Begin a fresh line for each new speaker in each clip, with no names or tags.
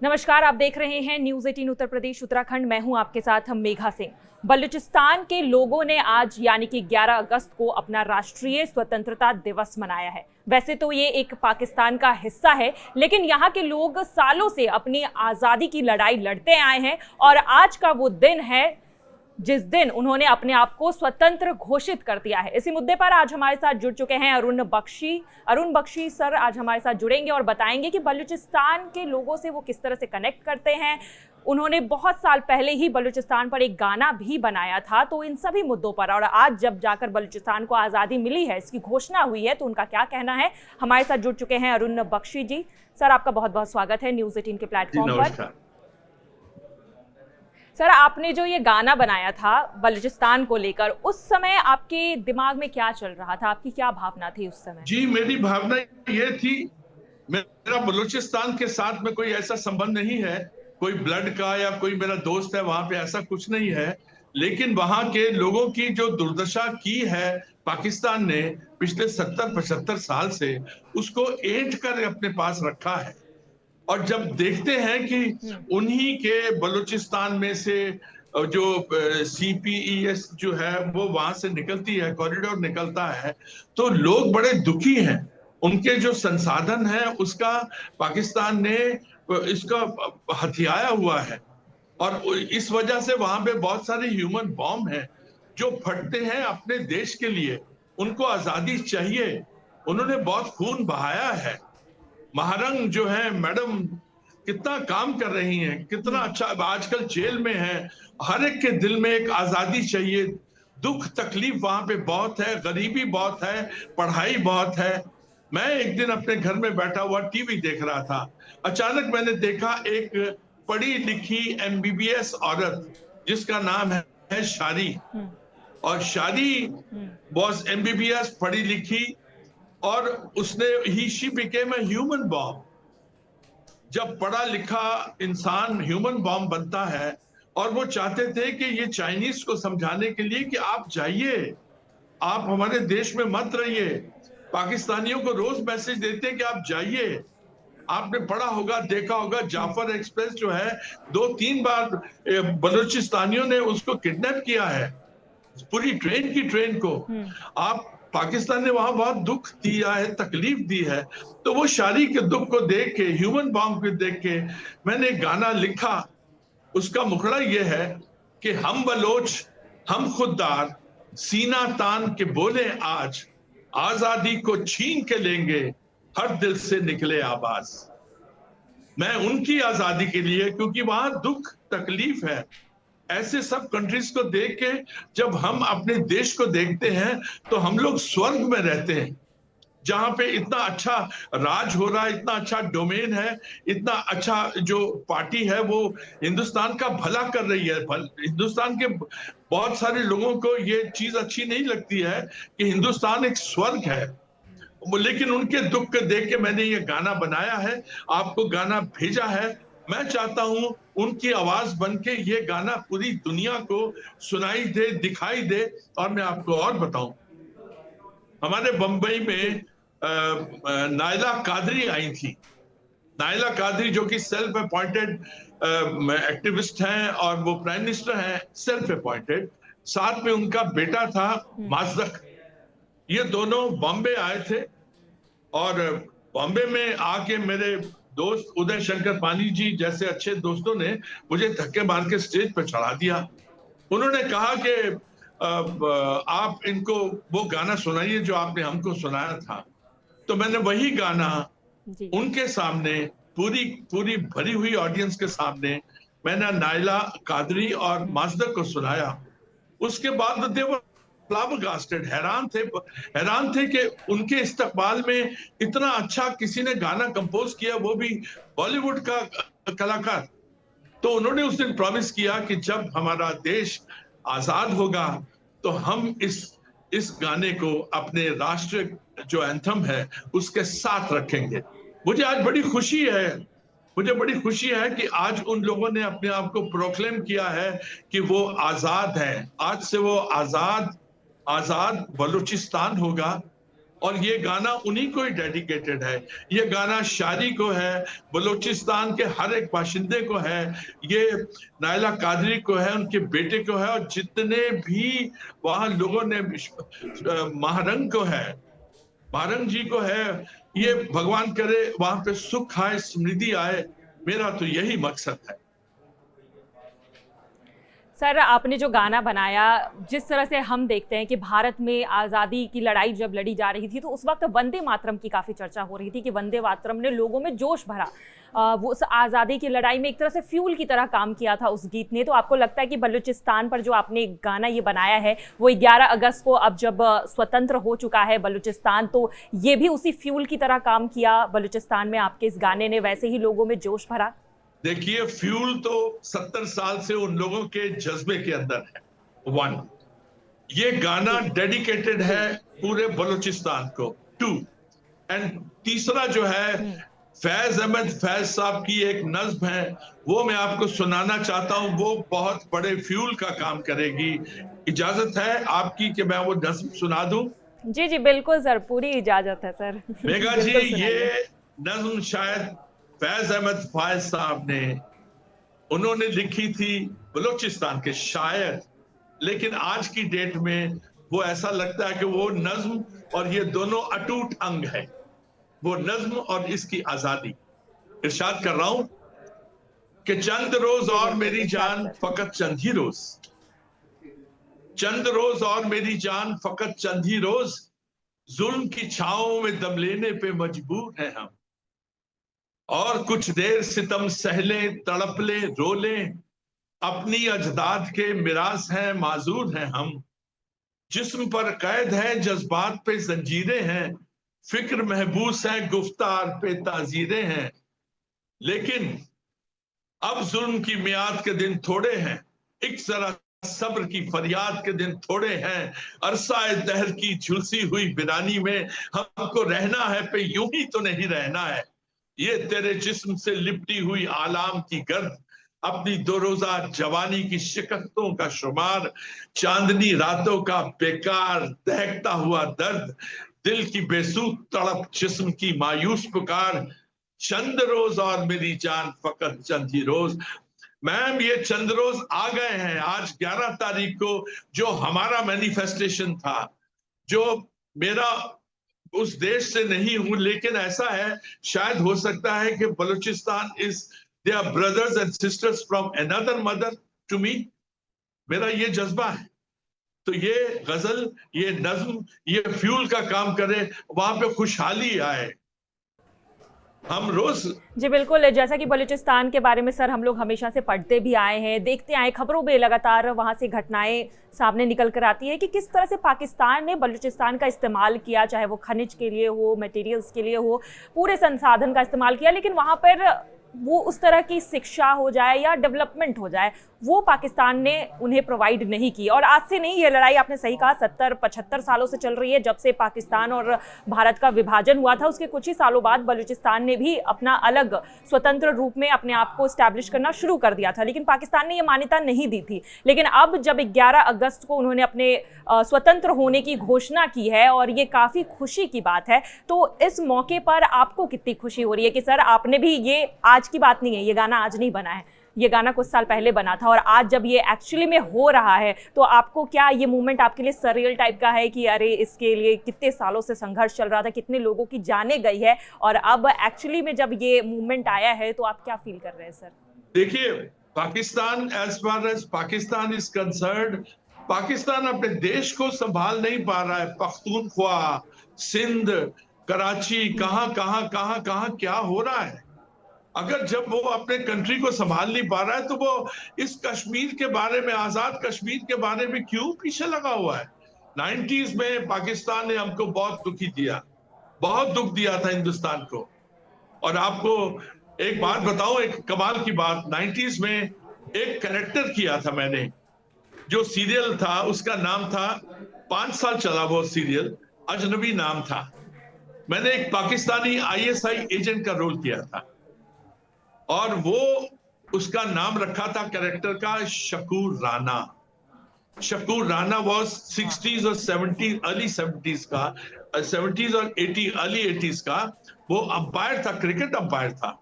नमस्कार, आप देख रहे हैं न्यूज 18 उत्तर प्रदेश उत्तराखंड। मैं हूं आपके साथ मेघा सिंह। बलूचिस्तान के लोगों ने आज यानी कि 11 अगस्त को अपना राष्ट्रीय स्वतंत्रता दिवस मनाया है। वैसे तो ये एक पाकिस्तान का हिस्सा है, लेकिन यहाँ के लोग सालों से अपनी आज़ादी की लड़ाई लड़ते आए हैं और आज का वो दिन है जिस दिन उन्होंने अपने आप को स्वतंत्र घोषित कर दिया है। इसी मुद्दे पर आज हमारे साथ जुड़ चुके हैं अरुण बख्शी सर आज हमारे साथ जुड़ेंगे और बताएंगे कि बलूचिस्तान के लोगों से वो किस तरह से कनेक्ट करते हैं। उन्होंने बहुत साल पहले ही बलूचिस्तान पर एक गाना भी बनाया था। तो इन सभी मुद्दों पर और आज जब जाकर बलूचिस्तान को आज़ादी मिली है, इसकी घोषणा हुई है, तो उनका क्या कहना है। हमारे साथ जुड़ चुके हैं अरुण बख्शी जी। सर, आपका बहुत बहुत स्वागत है न्यूज 18 के प्लेटफॉर्म पर। सर, आपने जो ये गाना बनाया था बलूचिस्तान को लेकर, उस समय आपके दिमाग में क्या चल रहा था, आपकी क्या भावना थी उस समय?
जी, मेरी भावना ये थी, मेरा बलूचिस्तान के साथ में कोई ऐसा संबंध नहीं है, कोई ब्लड का या कोई मेरा दोस्त है वहां पे, ऐसा कुछ नहीं है। लेकिन वहां के लोगों की जो दुर्दशा की है पाकिस्तान ने पिछले 70-75 साल से, उसको ऐंठ कर अपने पास रखा है। और जब देखते हैं कि उन्हीं के बलूचिस्तान में से जो CPES जो है वो वहां से निकलती है, कॉरिडोर निकलता है, तो लोग बड़े दुखी हैं। उनके जो संसाधन है उसका पाकिस्तान ने इसका हथियाया हुआ है और इस वजह से वहां पे बहुत सारे ह्यूमन बॉम्ब हैं जो फटते हैं अपने देश के लिए। उनको आजादी चाहिए। उन्होंने बहुत खून बहाया है। महारंग जो है मैडम कितना काम कर रही हैं, कितना अच्छा आजकल जेल में है। हर एक के दिल में एक आजादी चाहिए। दुख तकलीफ वहां पे बहुत है, गरीबी बहुत है, पढ़ाई बहुत है। मैं एक दिन अपने घर में बैठा हुआ टीवी देख रहा था। अचानक मैंने देखा एक पढ़ी लिखी MBBS औरत जिसका नाम है शारी। और शारी वॉज MBBS, पढ़ी लिखी, और उसने she became a human bomb. जब पढ़ा लिखा इंसान ह्यूमन बॉम्ब बनता है, और वो चाहते थे कि ये चाइनीज को समझाने के लिए कि आप जाइए, आप हमारे देश में मत रहिए। पाकिस्तानियों को रोज मैसेज देते हैं कि आप जाइए। आपने पढ़ा होगा, देखा होगा, जाफर एक्सप्रेस जो है 2-3 बार बलूचिस्तानियों ने उसको किडनैप किया है, पूरी ट्रेन को। आप पाकिस्तान ने वहां बहुत दुख दिया है, तकलीफ दी है। तो वो शारी के दुख को देख के, ह्यूमन बॉम्ब को देख के मैंने एक गाना लिखा। उसका मुखड़ा ये है कि हम बलोच, हम खुददार, सीना तान के बोले आज, आजादी को छीन के लेंगे, हर दिल से निकले आवाज। मैं उनकी आजादी के लिए, क्योंकि वहां दुख तकलीफ है। ऐसे सब कंट्रीज को देख के जब हम अपने देश को देखते हैं तो हम लोग स्वर्ग में रहते हैं, जहां पे इतना अच्छा राज हो रहा है, इतना अच्छा डोमेन है, इतना अच्छा जो पार्टी है वो हिंदुस्तान का भला कर रही है। हिंदुस्तान के बहुत सारे लोगों को ये चीज अच्छी नहीं लगती है कि हिंदुस्तान एक स्वर्ग है, लेकिन उनके दुख को देख के मैंने ये गाना बनाया है, आपको गाना भेजा है। मैं चाहता हूं उनकी आवाज बन के ये गाना पूरी दुनिया को सुनाई दे, दिखाई दे। और मैं आपको और बताऊं, हमारे बंबई में नायला कादरी आई थी। नायला कादरी जो कि सेल्फ अपॉइंटेड एक्टिविस्ट हैं और वो प्राइम मिनिस्टर हैं, सेल्फ अपॉइंटेड। साथ में उनका बेटा था माजदक। ये दोनों बॉम्बे आए थे और बॉम्बे में आके मेरे दोस्त उदय शंकर पानी जी जैसे अच्छे दोस्तों ने मुझे धक्के मार के स्टेज पर चढ़ा दिया। उन्होंने कहा कि आप इनको वो गाना सुनाइए जो आपने हमको सुनाया था। तो मैंने वही गाना उनके सामने, पूरी पूरी भरी हुई ऑडियंस के सामने, मैंने नायला कादरी और माजदक को सुनाया। उसके बाद देवर फ्लाबरगास्टेड, हैरान थे कि उनके इस्तकबाल में इतना अच्छा किसी ने गाना कंपोज किया, वो भी बॉलीवुड का कलाकार। तो उन्होंने उस दिन प्रॉमिस किया कि जब हमारा देश आजाद होगा तो हम इस गाने को अपने राष्ट्रीय जो एंथम है उसके साथ रखेंगे। मुझे आज बड़ी खुशी है, मुझे बड़ी खुशी है कि आज उन लोगों ने अपने आप को प्रोक्लेम किया है कि वो आजाद हैं। आज से वो आजाद बलूचिस्तान होगा। और ये गाना उन्हीं को ही डेडिकेटेड है। ये गाना शायरी को है, बलूचिस्तान के हर एक बाशिंदे को है, ये नायला कादरी को है, उनके बेटे को है, और जितने भी वहां लोगों ने महारंग को है, महारंग जी को है। ये भगवान करे वहां पे सुख आए, समृद्धि आए, मेरा तो यही मकसद है।
सर, आपने जो गाना बनाया, जिस तरह से हम देखते हैं कि भारत में आज़ादी की लड़ाई जब लड़ी जा रही थी तो उस वक्त वंदे मातरम की काफ़ी चर्चा हो रही थी कि वंदे मातरम ने लोगों में जोश भरा। वो उस आज़ादी की लड़ाई में एक तरह से फ्यूल की तरह काम किया था उस गीत ने। तो आपको लगता है कि बलूचिस्तान पर जो आपने गाना ये बनाया है, वो 11 अगस्त को अब जब स्वतंत्र हो चुका है बलूचिस्तान, तो ये भी उसी फ्यूल की तरह काम किया बलूचिस्तान में, आपके इस गाने ने वैसे ही लोगों में जोश भरा?
देखिए, फ्यूल तो 70 साल से उन लोगों के जज्बे के अंदर है। वन, ये गाना डेडिकेटेड है पूरे बलूचिस्तान को। टू, एंड तीसरा जो है, फैज अहमद फैज साहब की एक नज्म है, वो मैं आपको सुनाना चाहता हूं। वो बहुत बड़े फ्यूल का काम करेगी। इजाजत है आपकी कि मैं वो नज्म सुना दूं?
जी जी बिल्कुल सर, पूरी इजाजत है सर।
मेघा जी, ये नज्म शायद फैज अहमद फैज साहब ने, उन्होंने लिखी थी, बलूचिस्तान के शायर। लेकिन आज की डेट में वो ऐसा लगता है कि वो नज्म और ये दोनों अटूट अंग है, वो नज्म और इसकी आजादी। इरशाद कर रहा हूं कि चंद रोज और मेरी जान, फकत चंद ही रोज, चंद रोज और मेरी जान, फकत चंद ही रोज, जुल्म की छाओं में दम लेने पे मजबूर हैं हम, और कुछ देर सितम सहले, तड़प ले, रो ले, अपनी अजदाद के मिरास हैं, माजूर हैं हम। जिस्म पर कैद है, जज्बात पे जंजीरें हैं, फिक्र महबूस है, गुफ्तार पे ताजीरें हैं। लेकिन अब जुल्म की मियाद के दिन थोड़े हैं, एक जरा सब्र की फरियाद के दिन थोड़े हैं। अरसाए दहर की झुलसी हुई वीरानी में हमको रहना है, पे यूं ही तो नहीं रहना है। ये तेरे जिस्म से लिपटी हुई आलाम की गर्द, अपनी दो रोजा जवानी की शिकस्तों का शुमार, चांदनी रातों का बेकार दहकता हुआ दर्द, दिल की बेसूध तड़प, जिस्म की मायूस पुकार, चंद रोज और मेरी जान, फकत चंद ही रोज। मैम, ये चंद रोज आ गए हैं। आज 11 तारीख को जो हमारा मैनिफेस्टेशन था, जो मेरा उस देश से नहीं हूं, लेकिन ऐसा है, शायद हो सकता है कि Balochistan is there brothers and sisters from another mother to me. मेरा ये जज्बा है। तो ये गजल, ये नज्म, ये फ्यूल का काम करे, वहां पे खुशहाली आए। हम रोज
जी बिल्कुल, जैसा कि बलूचिस्तान के बारे में सर हम लोग हमेशा से पढ़ते भी आए हैं, देखते आए, खबरों में लगातार वहाँ से घटनाएं सामने निकल कर आती है कि किस तरह से पाकिस्तान ने बलूचिस्तान का इस्तेमाल किया, चाहे वो खनिज के लिए हो, मटेरियल्स के लिए हो, पूरे संसाधन का इस्तेमाल किया, लेकिन वहाँ पर वो उस तरह की शिक्षा हो जाए या डेवलपमेंट हो जाए, वो पाकिस्तान ने उन्हें प्रोवाइड नहीं की। और आज से नहीं, ये लड़ाई आपने सही कहा 70-75 सालों से चल रही है। जब से पाकिस्तान और भारत का विभाजन हुआ था, उसके कुछ ही सालों बाद बलूचिस्तान ने भी अपना अलग स्वतंत्र रूप में अपने आप को स्टैब्लिश करना शुरू कर दिया था, लेकिन पाकिस्तान ने ये मान्यता नहीं दी थी। लेकिन अब जब 11 अगस्त को उन्होंने अपने स्वतंत्र होने की घोषणा की है, और ये काफ़ी खुशी की बात है, तो इस मौके पर आपको कितनी खुशी हो रही है कि सर आपने भी, ये आज की बात नहीं है, ये गाना आज नहीं बना है, ये गाना कुछ साल पहले बना था, और आज जब ये एक्चुअली में हो रहा है, तो आपको क्या ये मूवमेंट आपके लिए सरियल टाइप का है कि अरे इसके लिए कितने सालों से संघर्ष चल रहा था, कितने लोगों की जाने गई है, और अब एक्चुअली में जब ये मूवमेंट आया है, तो आप क्या फील कर रहे हैं सर?
देखिए, Pakistan, as far as Pakistan is concerned, Pakistan अपने देश को संभाल नहीं पा रहा है। पख्तूनख्वा, सिंध, कराची, कहां कहां कहां कहां क्या हो रहा है। अगर जब वो अपने कंट्री को संभाल नहीं पा रहा है, तो वो इस कश्मीर के बारे में, आजाद कश्मीर के बारे में क्यों पीछे लगा हुआ है। 90s में पाकिस्तान ने हमको बहुत दुखी दिया, बहुत दुख दिया था हिंदुस्तान को। और आपको एक बात बताऊं, एक कमाल की बात, 90s में एक कैरेक्टर किया था मैंने, जो सीरियल था, उसका नाम था, 5 साल चला वो सीरियल, अजनबी नाम था। मैंने एक पाकिस्तानी ISI एजेंट का रोल किया था, और वो, उसका नाम रखा था कैरेक्टर का शकूर राना। शकूर राना वॉज 60s और 70s, अर्ली 70s का 70s और 80 अर्ली 80s का, वो अंपायर था, क्रिकेट अंपायर था।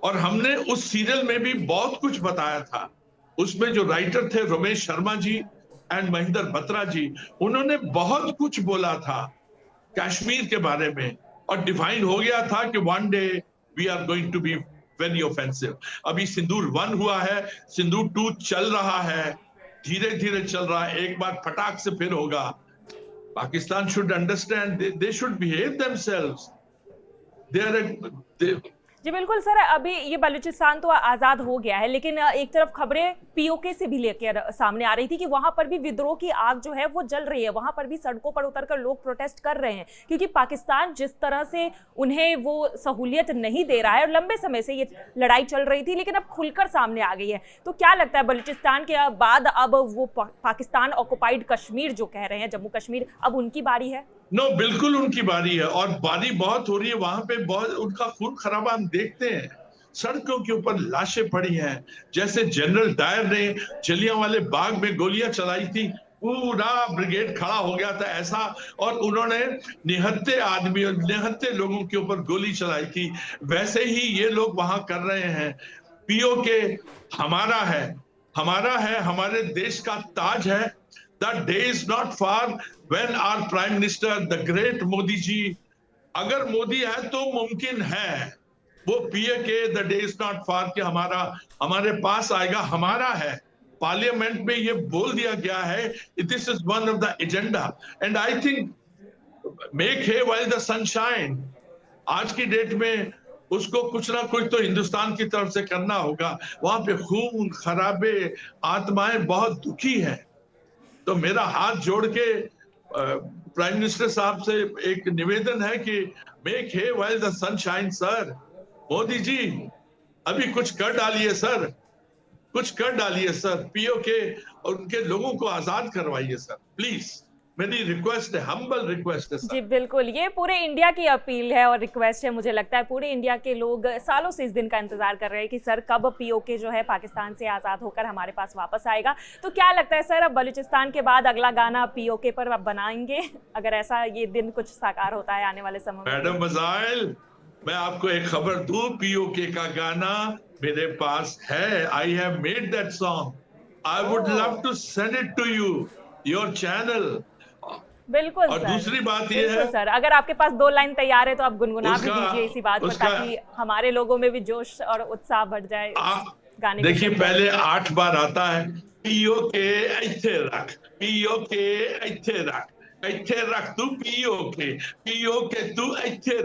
और हमने उस सीरियल में भी बहुत कुछ बताया था। उसमें जो राइटर थे रमेश शर्मा जी एंड महेंद्र बत्रा जी, उन्होंने बहुत कुछ बोला था कश्मीर के बारे में, और डिफाइन हो गया था कि one day we are going to be very offensive. अभी सिंदूर 1 हुआ है, सिंदूर 2 चल रहा है, धीरे धीरे चल रहा है, एक बार फटाक से फिर होगा। Pakistan should understand, they should behave themselves.
जी बिल्कुल सर, अभी ये बलूचिस्तान तो आज़ाद हो गया है, लेकिन एक तरफ खबरें पीओके से भी लेकर सामने आ रही थी कि वहां पर भी विद्रोह की आग जो है वो जल रही है, वहां पर भी सड़कों पर उतरकर लोग प्रोटेस्ट कर रहे हैं, क्योंकि पाकिस्तान जिस तरह से उन्हें वो सहूलियत नहीं दे रहा है, और लंबे समय से ये लड़ाई चल रही थी लेकिन अब खुलकर सामने आ गई है। तो क्या लगता है बलूचिस्तान के बाद अब वो पाकिस्तान ऑक्युपाइड कश्मीर जो कह रहे हैं, जम्मू कश्मीर, अब उनकी बारी है?
नो, बिल्कुल उनकी बारी है, और बारी बहुत हो रही है वहां पे। बहुत उनका खून खराबा हम देखते हैं, सड़कों के ऊपर लाशें पड़ी हैं। जैसे जनरल डायर ने जलियांवाले बाग में गोलियां चलाई थी, पूरा ब्रिगेड खड़ा हो गया था ऐसा, और उन्होंने निहत्थे आदमी और निहत्थे लोगों के ऊपर गोली चलाई थी। वैसे ही ये लोग वहां कर रहे हैं। पीओके हमारा है, हमारा है, हमारे देश का ताज है। The day is not far when our Prime Minister, the great Modi जी, अगर मोदी है तो मुमकिन है वो पीएके, the day is not far कि हमारे पास आएगा, हमारा है। पार्लियामेंट में ये बोल दिया गया है, this is one of the agenda, and I think make hay while the sun shine। आज की डेट में उसको कुछ ना कुछ तो हिंदुस्तान की तरफ से करना होगा। वहां पे खून खराबे, आत्माएं बहुत दुखी हैं। तो मेरा हाथ जोड़ के प्राइम मिनिस्टर साहब से एक निवेदन है कि make hay while the sun shine sir. Modi ji अभी कुछ कर डालिए सर, कुछ कर डालिए सर, पीओके और उनके लोगों को आजाद करवाइए सर, प्लीज। मेरी रिक्वेस्ट है, हम्बल रिक्वेस्ट है सर।
जी बिल्कुल, ये पूरे इंडिया की अपील है और रिक्वेस्ट है। मुझे लगता है पूरे इंडिया के लोग सालों से इस दिन का इंतजार कर रहे हैं कि सर कब पीओके जो है पाकिस्तान से आज़ाद होकर हमारे पास वापस आएगा। तो क्या लगता है सर, अब बलूचिस्तान के बाद अगला गाना पीओके पर आप बनाएंगे, अगर ऐसा ये दिन कुछ साकार होता है आने वाले समय में?
मैडम मजाइल, मैं आपको एक खबर दूं, पीओके का गाना मेरे पास है। I have made that song, I would love to send it to you, your channel.
बिल्कुल
और
सर,
दूसरी बात ये है
सर, अगर आपके पास 2 लाइन तैयार है तो आप गुनगुना भी दीजिए इसी बात पर, ताकि हमारे लोगों में भी जोश और उत्साह बढ़ जाए गाने।
देखिए, पहले 8 बार आता है, पीओके ऐसे रख, पीओके ऐसे रख, ऐसे रख तू पीओके, पीओके तू ऐसे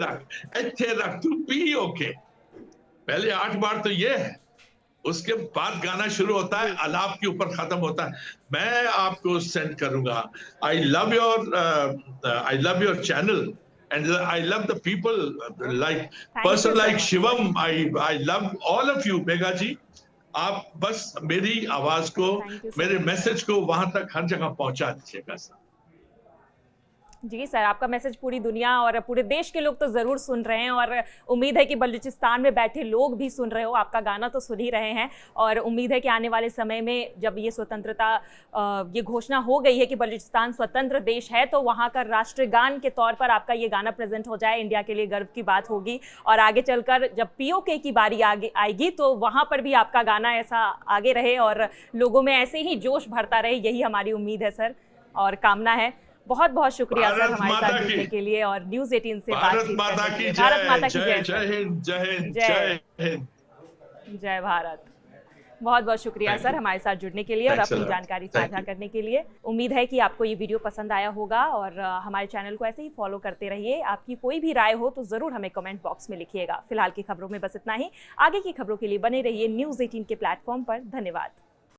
रख तू पीओके। पहले 8 बार तो ये है, उसके बाद गाना शुरू होता है, अलाप के ऊपर खत्म होता है। मैं आपको सेंड करूंगा। I love your channel and I love the people, like person like Shivam. I love all of you. Megha ji, आप बस मेरी आवाज को, मेरे मैसेज को वहां तक हर जगह पहुंचा दीजिएगा सर।
जी सर, आपका मैसेज पूरी दुनिया और पूरे देश के लोग तो ज़रूर सुन रहे हैं, और उम्मीद है कि बलूचिस्तान में बैठे लोग भी सुन रहे हो, आपका गाना तो सुन ही रहे हैं। और उम्मीद है कि आने वाले समय में जब ये स्वतंत्रता, ये घोषणा हो गई है कि बलूचिस्तान स्वतंत्र देश है, तो वहाँ का राष्ट्रगान के तौर पर आपका ये गाना प्रेजेंट हो जाए। इंडिया के लिए गर्व की बात होगी। और आगे चलकर जब पीओके की बारी आगे आएगी तो वहाँ पर भी आपका गाना ऐसा आगे रहे और लोगों में ऐसे ही जोश भरता रहे, यही हमारी उम्मीद है सर और कामना है। बहुत बहुत शुक्रिया सर हमारे साथ जुड़ने के लिए और न्यूज़ 18 से बातचीत करने के लिए। भारत माता की जय।
जय हिंद, जय हिंद, जय हिंद,
जय भारत। बहुत बहुत शुक्रिया सर हमारे साथ जुड़ने के लिए और अपनी जानकारी साझा करने के लिए। उम्मीद है कि आपको ये वीडियो पसंद आया होगा और हमारे चैनल को ऐसे ही फॉलो करते रहिए। आपकी कोई भी राय हो तो ज़रूर हमें कमेंट बॉक्स में लिखिएगा। फिलहाल की खबरों में बस इतना ही। आगे की खबरों के लिए बने रहिए न्यूज़ 18 के प्लेटफॉर्म पर। धन्यवाद।